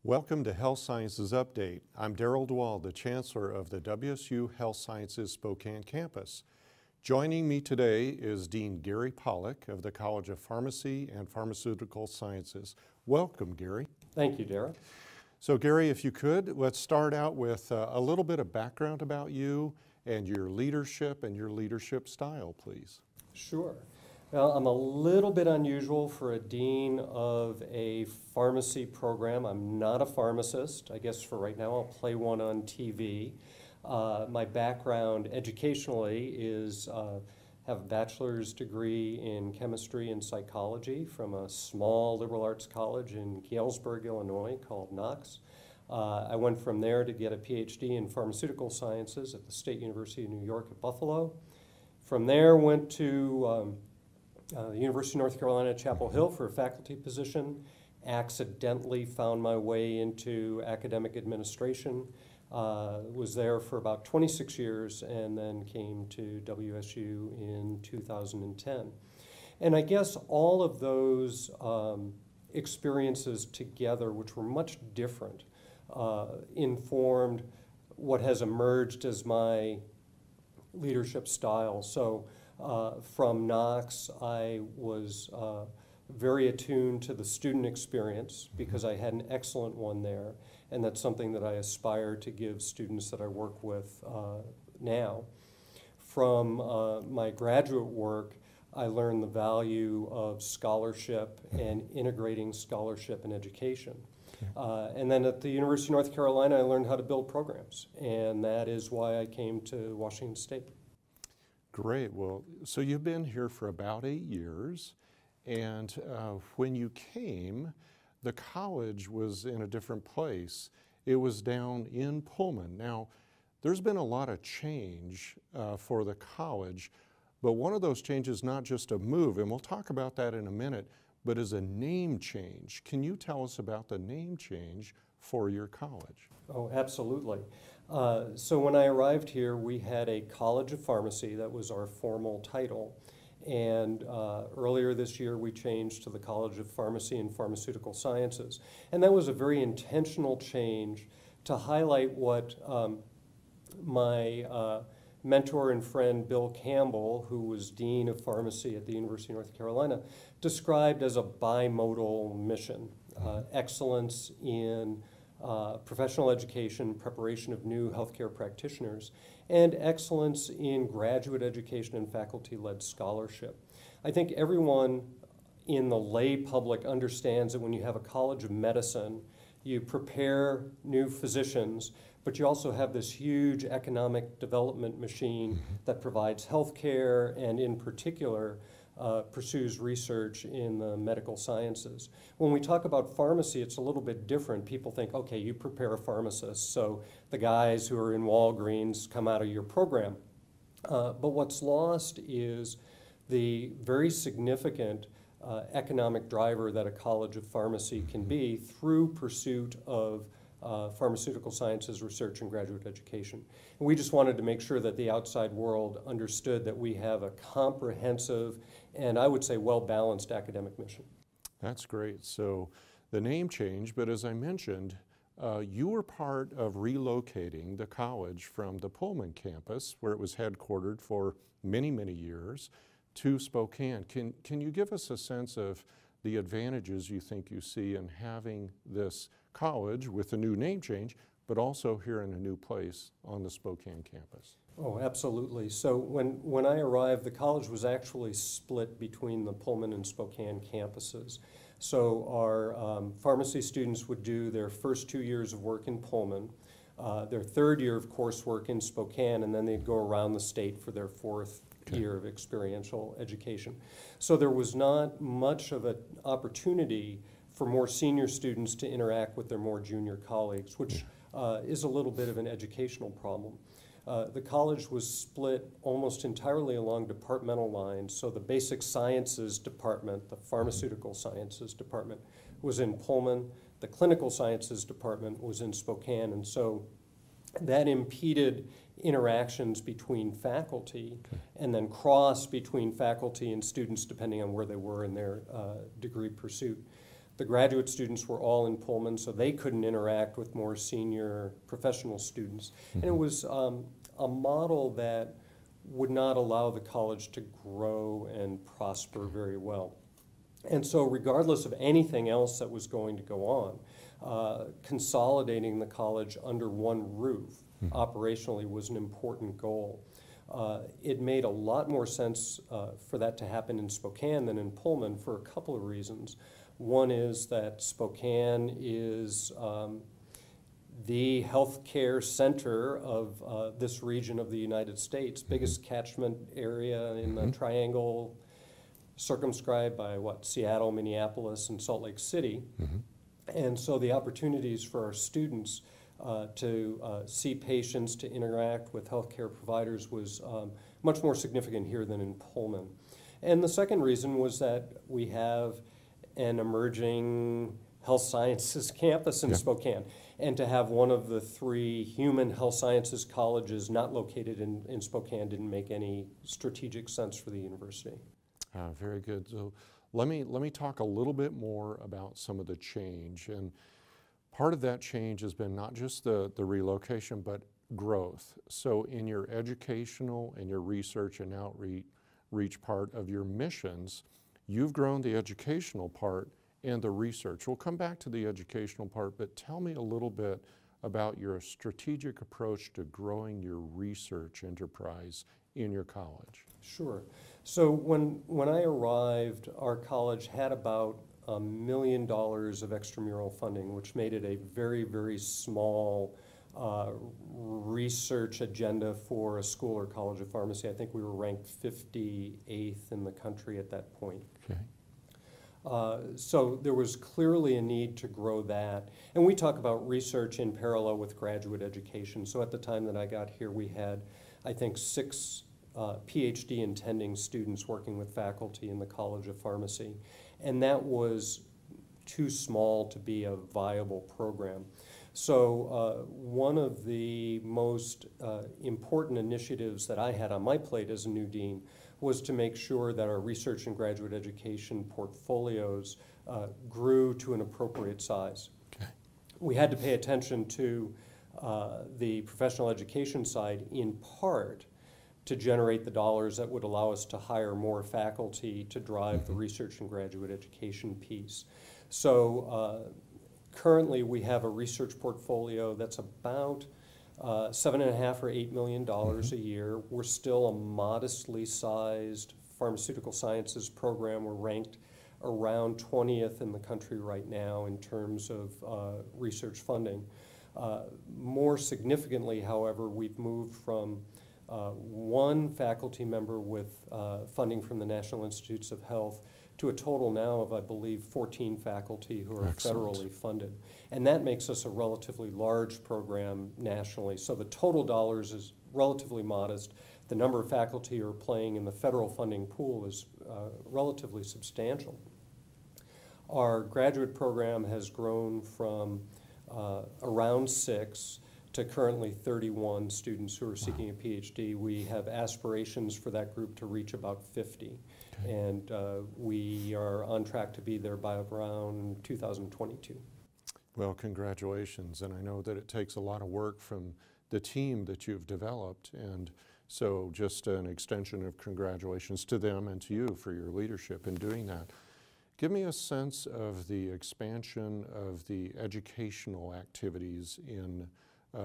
Welcome to Health Sciences Update. I'm Daryll DeWald, the Chancellor of the WSU Health Sciences Spokane campus. Joining me today is Dean Gary Pollack of the College of Pharmacy and Pharmaceutical Sciences. Welcome, Gary. Thank you, Daryll. So Gary, if you could, let's start out with a little bit of background about you and your leadership style, please. Sure. Well, I'm a little bit unusual for a dean of a pharmacy program. I'm not a pharmacist. I guess for right now I'll play one on TV. My background educationally is have a bachelor's degree in chemistry and psychology from a small liberal arts college in Galesburg, Illinois called Knox. I went from there to get a PhD in pharmaceutical sciences at the State University of New York at Buffalo. From there went to the University of North Carolina at Chapel Hill for a faculty position. Accidentally found my way into academic administration. Was there for about 26 years and then came to WSU in 2010. And I guess all of those experiences together, which were much different, informed what has emerged as my leadership style. So from Knox, I was very attuned to the student experience because I had an excellent one there, and that's something that I aspire to give students that I work with now. From my graduate work, I learned the value of scholarship and integrating scholarship and education. And then at the University of North Carolina, I learned how to build programs, and that is why I came to Washington State. Great. Well, so you've been here for about 8 years, and when you came, the college was in a different place. It was down in Pullman. Now, there's been a lot of change for the college, but one of those changes, not just a move, and we'll talk about that in a minute, but is a name change. Can you tell us about the name change for your college? Oh, absolutely. So when I arrived here, we had a College of Pharmacy. That was our formal title. And earlier this year, we changed to the College of Pharmacy and Pharmaceutical Sciences. And that was a very intentional change to highlight what my mentor and friend Bill Campbell, who was Dean of Pharmacy at the University of North Carolina, described as a bimodal mission. Excellence in professional education, preparation of new healthcare practitioners, and excellence in graduate education and faculty-led scholarship. I think everyone in the lay public understands that when you have a College of Medicine, you prepare new physicians, but you also have this huge economic development machine that provides healthcare and in particular pursues research in the medical sciences. When we talk about pharmacy, it's a little bit different. People think, okay, you prepare a pharmacist, so the guys who are in Walgreens come out of your program. But what's lost is the very significant economic driver that a College of Pharmacy can be through pursuit of pharmaceutical sciences research and graduate education. And we just wanted to make sure that the outside world understood that we have a comprehensive and I would say well-balanced academic mission. That's great. So the name change, but as I mentioned, you were part of relocating the college from the Pullman campus, where it was headquartered for many, many years, to Spokane. Can you give us a sense of the advantages you think you see in having this college with a new name change, but also here in a new place on the Spokane campus? Oh, absolutely. So when I arrived, the college was actually split between the Pullman and Spokane campuses. So our pharmacy students would do their first 2 years of work in Pullman, their third year of coursework in Spokane, and then they'd go around the state for their fourth year of experiential education. So there was not much of an opportunity for more senior students to interact with their more junior colleagues, which is a little bit of an educational problem. The college was split almost entirely along departmental lines. So the basic sciences department, the pharmaceutical sciences department, was in Pullman. The clinical sciences department was in Spokane. And so that impeded interactions between faculty and then cross between faculty and students depending on where they were in their degree pursuit. The graduate students were all in Pullman, so they couldn't interact with more senior professional students. And it was a model that would not allow the college to grow and prosper very well. And so regardless of anything else that was going to go on, consolidating the college under one roof operationally was an important goal. It made a lot more sense for that to happen in Spokane than in Pullman for a couple of reasons. One is that Spokane is the healthcare center of this region of the United States, biggest catchment area in the triangle, circumscribed by Seattle, Minneapolis, and Salt Lake City. And so the opportunities for our students to see patients, to interact with healthcare providers was much more significant here than in Pullman. And the second reason was that we have an emerging health sciences campus in Spokane. And to have one of the three human health sciences colleges not located in Spokane didn't make any strategic sense for the university. Very good. So let me talk a little bit more about some of the change. And part of that change has been not just the relocation, but growth. So in your educational and your research and outreach part of your missions, you've grown the educational part and the research. We'll come back to the educational part, but tell me a little bit about your strategic approach to growing your research enterprise in your college. Sure. So when I arrived, our college had about $1 million of extramural funding, which made it a very, very small research agenda for a school or college of pharmacy. I think we were ranked 58th in the country at that point. Okay. So there was clearly a need to grow that. And we talk about research in parallel with graduate education. So at the time that I got here, we had, I think, 6 PhD intending students working with faculty in the College of Pharmacy. And that was too small to be a viable program. So one of the most important initiatives that I had on my plate as a new dean was to make sure that our research and graduate education portfolios grew to an appropriate size. Okay. We had to pay attention to the professional education side in part to generate the dollars that would allow us to hire more faculty to drive the research and graduate education piece. So currently we have a research portfolio that's about $7.5 or $8 million a year. We're still a modestly sized pharmaceutical sciences program. We're ranked around 20th in the country right now in terms of research funding. More significantly, however, we've moved from one faculty member with funding from the National Institutes of Health to a total now of, I believe, 14 faculty who are federally funded. And that makes us a relatively large program nationally. So the total dollars is relatively modest. The number of faculty who are playing in the federal funding pool is relatively substantial. Our graduate program has grown from around 6 to currently 31 students who are seeking a PhD. We have aspirations for that group to reach about 50. Okay. And we are on track to be there by around 2022. Well, congratulations. And I know that it takes a lot of work from the team that you've developed. And so just an extension of congratulations to them and to you for your leadership in doing that. Give me a sense of the expansion of the educational activities in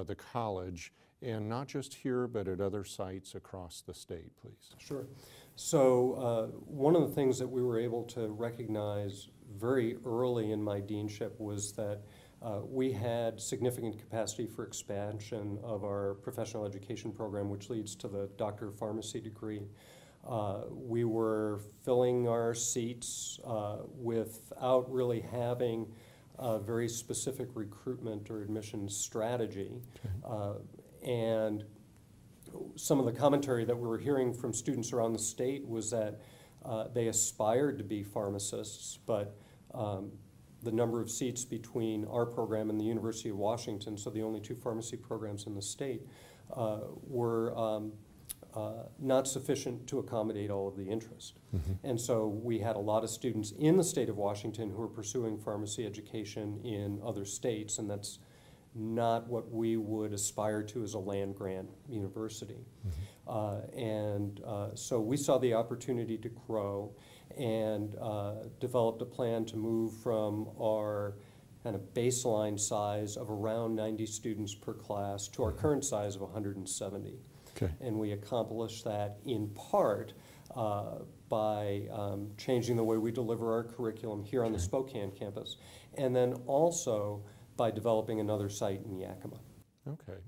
the college, and not just here, but at other sites across the state, please. Sure. So one of the things that we were able to recognize very early in my deanship was that we had significant capacity for expansion of our professional education program, which leads to the Doctor of Pharmacy degree. We were filling our seats without really having a very specific recruitment or admissions strategy. Okay. And some of the commentary that we were hearing from students around the state was that they aspired to be pharmacists, but the number of seats between our program and the University of Washington, so the only 2 pharmacy programs in the state, were not sufficient to accommodate all of the interest. And so we had a lot of students in the state of Washington who were pursuing pharmacy education in other states, and that's not what we would aspire to as a land-grant university. So we saw the opportunity to grow and developed a plan to move from our kind of baseline size of around 90 students per class to our current size of 170. Okay. And we accomplished that in part by changing the way we deliver our curriculum here on the Spokane campus, and then also by developing another site in Yakima. Okay.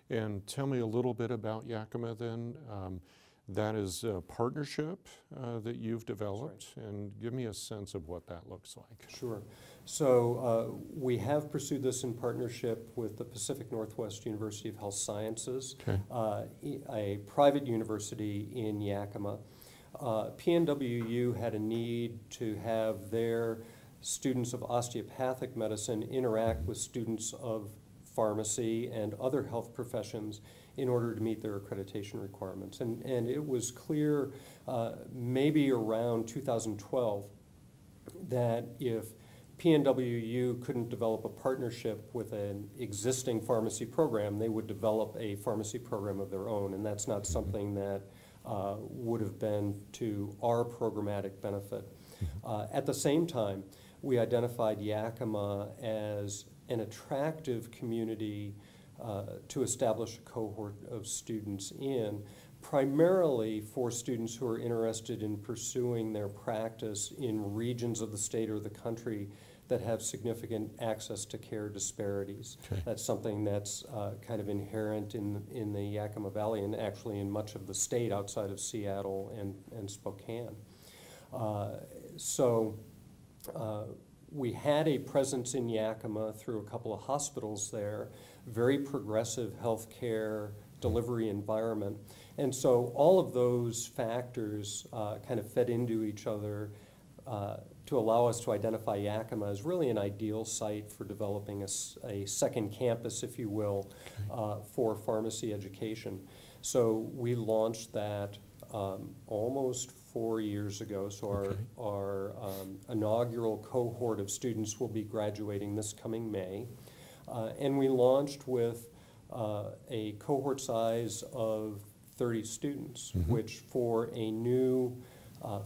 And tell me a little bit about Yakima then. That is a partnership that you've developed, and give me a sense of what that looks like. Sure. So we have pursued this in partnership with the Pacific Northwest University of Health Sciences, a private university in Yakima. PNWU had a need to have their students of osteopathic medicine interact with students of pharmacy and other health professions in order to meet their accreditation requirements. And it was clear maybe around 2012 that if PNWU couldn't develop a partnership with an existing pharmacy program, they would develop a pharmacy program of their own, and that's not something that would have been to our programmatic benefit. At the same time, we identified Yakima as an attractive community to establish a cohort of students in, primarily for students who are interested in pursuing their practice in regions of the state or the country that have significant access to care disparities. Okay. That's something that's kind of inherent in the Yakima Valley and actually in much of the state outside of Seattle and Spokane. We had a presence in Yakima through a couple of hospitals there, very progressive healthcare delivery environment. And so all of those factors kind of fed into each other to allow us to identify Yakima as really an ideal site for developing a second campus, if you will, for pharmacy education. So we launched that almost 4 years ago. So our inaugural cohort of students will be graduating this coming May. And we launched with a cohort size of 30 students, which for a new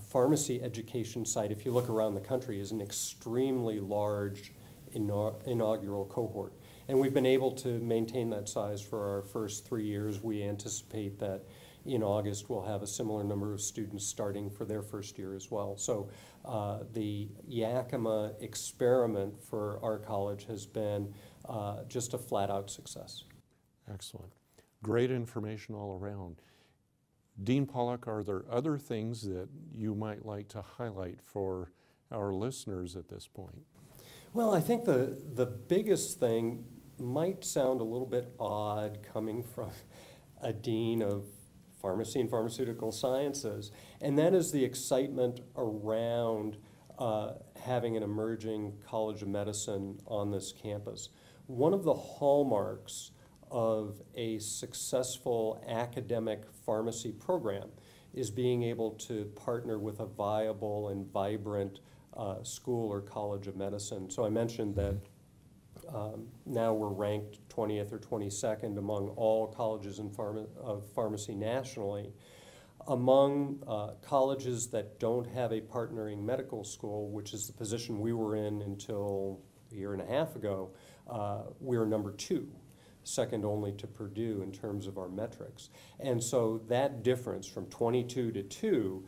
pharmacy education site, if you look around the country, is an extremely large inaugural cohort. And we've been able to maintain that size for our first 3 years. We anticipate that in August we'll have a similar number of students starting for their first year as well. So the Yakima experiment for our college has been just a flat-out success. Excellent. Great information all around. Dean Pollack, are there other things that you might like to highlight for our listeners at this point? Well, I think the biggest thing might sound a little bit odd coming from a dean of pharmacy and pharmaceutical sciences, and that is the excitement around having an emerging College of Medicine on this campus. One of the hallmarks of a successful academic pharmacy program is being able to partner with a viable and vibrant school or college of medicine. So I mentioned that now we're ranked 20th or 22nd among all colleges of pharmacy nationally. Among colleges that don't have a partnering medical school, which is the position we were in until a year and a half ago, we're number 2. Second only to Purdue in terms of our metrics. And so that difference from 22 to 2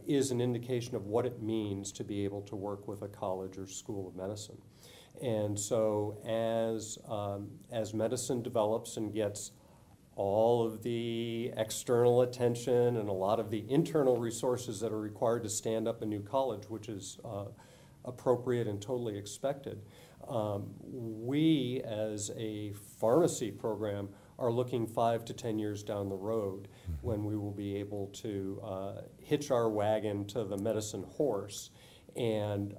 is an indication of what it means to be able to work with a college or school of medicine. And so as medicine develops and gets all of the external attention and a lot of the internal resources that are required to stand up a new college, which is appropriate and totally expected, we as a pharmacy program are looking 5 to 10 years down the road when we will be able to hitch our wagon to the medicine horse, and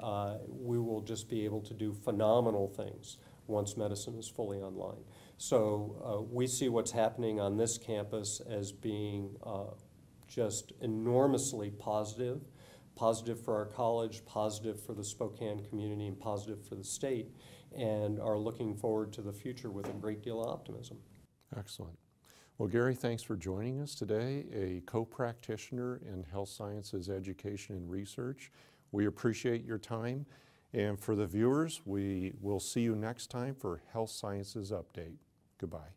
we will just be able to do phenomenal things once medicine is fully online. So we see what's happening on this campus as being just enormously positive, positive for our college, positive for the Spokane community, and positive for the state, and are looking forward to the future with a great deal of optimism. Excellent. Well, Gary, thanks for joining us today, a co-practitioner in health sciences education and research. We appreciate your time. And for the viewers, we will see you next time for Health Sciences Update. Goodbye.